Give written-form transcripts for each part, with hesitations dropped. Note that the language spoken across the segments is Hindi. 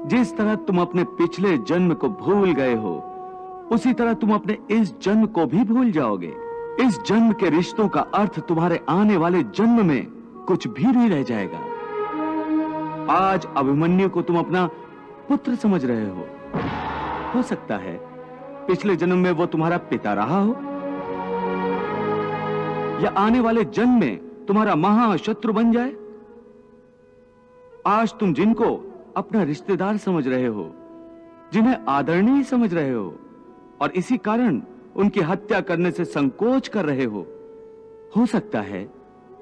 जिस तरह तुम अपने पिछले जन्म को भूल गए हो, उसी तरह तुम अपने इस जन्म को भी भूल जाओगे। इस जन्म के रिश्तों का अर्थ तुम्हारे आने वाले जन्म में कुछ भी नहीं रह जाएगा। आज अभिमन्यु को तुम अपना पुत्र समझ रहे हो सकता है पिछले जन्म में वो तुम्हारा पिता रहा हो, या आने वाले जन्म में तुम्हारा महाशत्रु बन जाए। आज तुम जिनको अपना रिश्तेदार समझ रहे हो, जिन्हें आदरणीय समझ रहे हो, और इसी कारण उनकी हत्या करने से संकोच कर रहे हो सकता है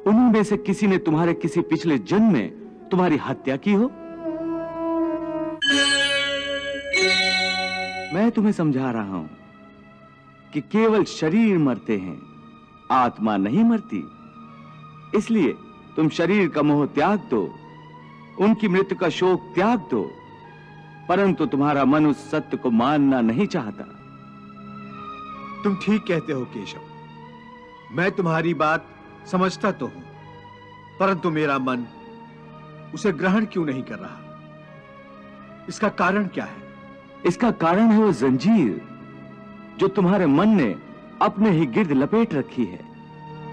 उन्हीं में से किसी ने तुम्हारे किसी पिछले जन्म में तुम्हारी हत्या की हो। मैं तुम्हें समझा रहा हूं कि केवल शरीर मरते हैं, आत्मा नहीं मरती। इसलिए तुम शरीर का मोह त्याग दो, उनकी मृत्यु का शोक त्याग दो, परंतु तुम्हारा मन उस सत्य को मानना नहीं चाहता। तुम ठीक कहते हो केशव, मैं तुम्हारी बात समझता तो हूं, परंतु मेरा मन उसे ग्रहण क्यों नहीं कर रहा? इसका कारण क्या है? इसका कारण है वो जंजीर जो तुम्हारे मन ने अपने ही गिर्द लपेट रखी है।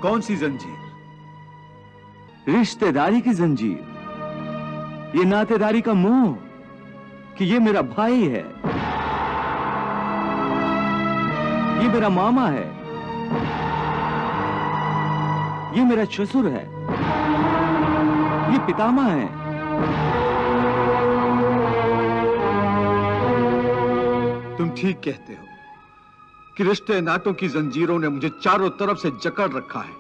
कौन सी जंजीर? रिश्तेदारी की जंजीर, ये नातेदारी का मोह कि ये मेरा भाई है, ये मेरा मामा है, ये मेरा ससुर है, ये पितामह है। तुम ठीक कहते हो कि रिश्ते नातों की जंजीरों ने मुझे चारों तरफ से जकड़ रखा है,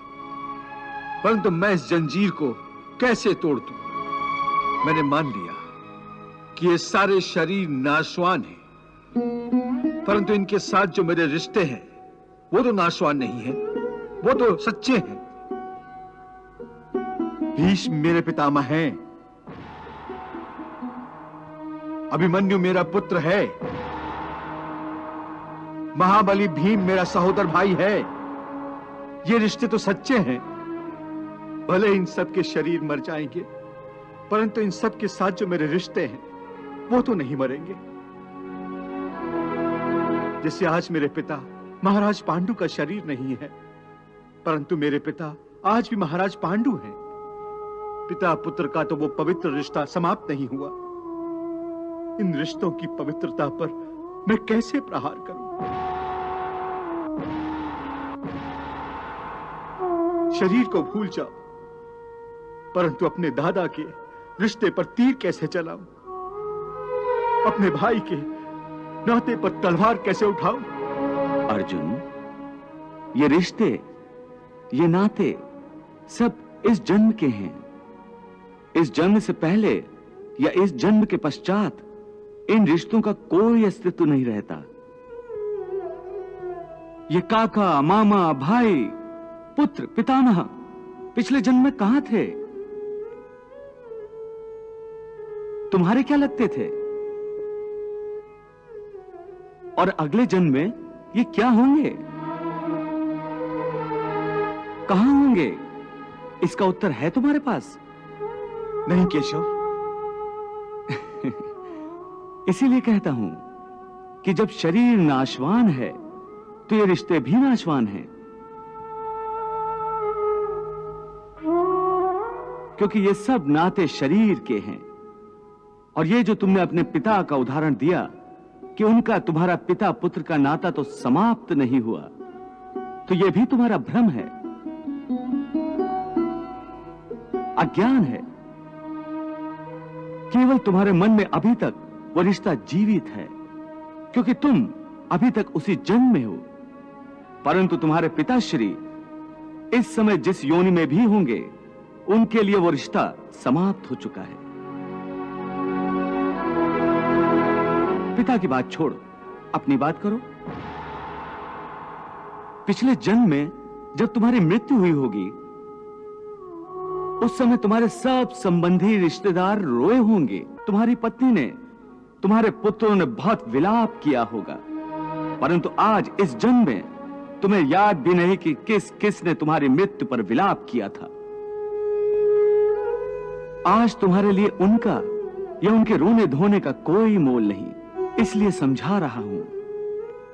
परंतु मैं इस जंजीर को कैसे तोड़ दूं? मैंने मान लिया कि ये सारे शरीर नाशवान हैं, परंतु इनके साथ जो मेरे रिश्ते हैं वो तो नाशवान नहीं है, वो तो सच्चे हैं। भीष्म मेरे पितामह हैं, अभिमन्यु मेरा पुत्र है, महाबली भीम मेरा सहोदर भाई है। ये रिश्ते तो सच्चे हैं। भले इन सब के शरीर मर जाएंगे, परंतु इन सब के साथ जो मेरे रिश्ते हैं वो तो नहीं मरेंगे। जैसे आज मेरे पिता महाराज पांडु का शरीर नहीं है, परंतु मेरे पिता आज भी महाराज पांडु हैं। पिता पुत्र का तो वो पवित्र रिश्ता समाप्त नहीं हुआ। इन रिश्तों की पवित्रता पर मैं कैसे प्रहार करूं? शरीर को भूल जाओ, परंतु अपने दादा के रिश्ते पर तीर कैसे चलाऊं? अपने भाई के नाते पर तलवार कैसे उठाऊं? अर्जुन, ये रिश्ते, ये नाते सब इस जन्म के हैं। इस जन्म से पहले या इस जन्म के पश्चात इन रिश्तों का कोई अस्तित्व नहीं रहता। ये काका, मामा, भाई, पुत्र, पितामह पिछले जन्म में कहां थे? तुम्हारे क्या लगते थे? और अगले जन्म में ये क्या होंगे, कहां होंगे? इसका उत्तर है तुम्हारे पास? नहीं केशव। इसीलिए कहता हूं कि जब शरीर नाशवान है तो ये रिश्ते भी नाशवान हैं, क्योंकि ये सब नाते शरीर के हैं। और ये जो तुमने अपने पिता का उदाहरण दिया कि उनका तुम्हारा पिता पुत्र का नाता तो समाप्त नहीं हुआ, तो ये भी तुम्हारा भ्रम है, अज्ञान है। केवल तुम्हारे मन में अभी तक वो रिश्ता जीवित है, क्योंकि तुम अभी तक उसी जन्म में हो, परंतु तुम्हारे पिताश्री इस समय जिस योनि में भी होंगे, उनके लिए वो रिश्ता समाप्त हो चुका है। पिता की बात छोड़ो, अपनी बात करो। पिछले जन्म में जब तुम्हारी मृत्यु हुई होगी, उस समय तुम्हारे सब संबंधी रिश्तेदार रोए होंगे। तुम्हारी पत्नी ने, तुम्हारे पुत्रों ने बहुत विलाप किया होगा, परंतु आज इस जन्म में तुम्हें याद भी नहीं कि किस किस ने तुम्हारी मृत्यु पर विलाप किया था। आज तुम्हारे लिए उनका या उनके रोने धोने का कोई मोल नहीं। इसलिए समझा रहा हूं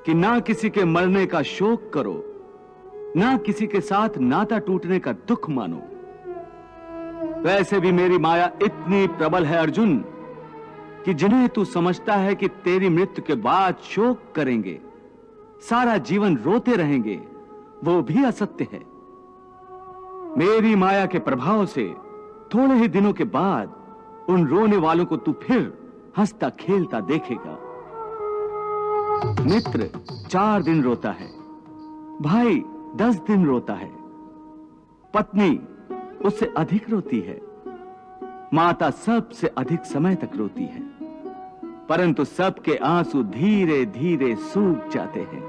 कि ना किसी के मरने का शोक करो, ना किसी के साथ नाता टूटने का दुख मानो। वैसे भी मेरी माया इतनी प्रबल है अर्जुन कि जिन्हें तू समझता है कि तेरी मृत्यु के बाद शोक करेंगे, सारा जीवन रोते रहेंगे, वो भी असत्य है। मेरी माया के प्रभाव से थोड़े ही दिनों के बाद उन रोने वालों को तू फिर हंसता खेलता देखेगा। मित्र 4 दिन रोता है, भाई 10 दिन रोता है, पत्नी उससे अधिक रोती है, माता सबसे अधिक समय तक रोती है, परंतु सबके आंसू धीरे धीरे सूख जाते हैं।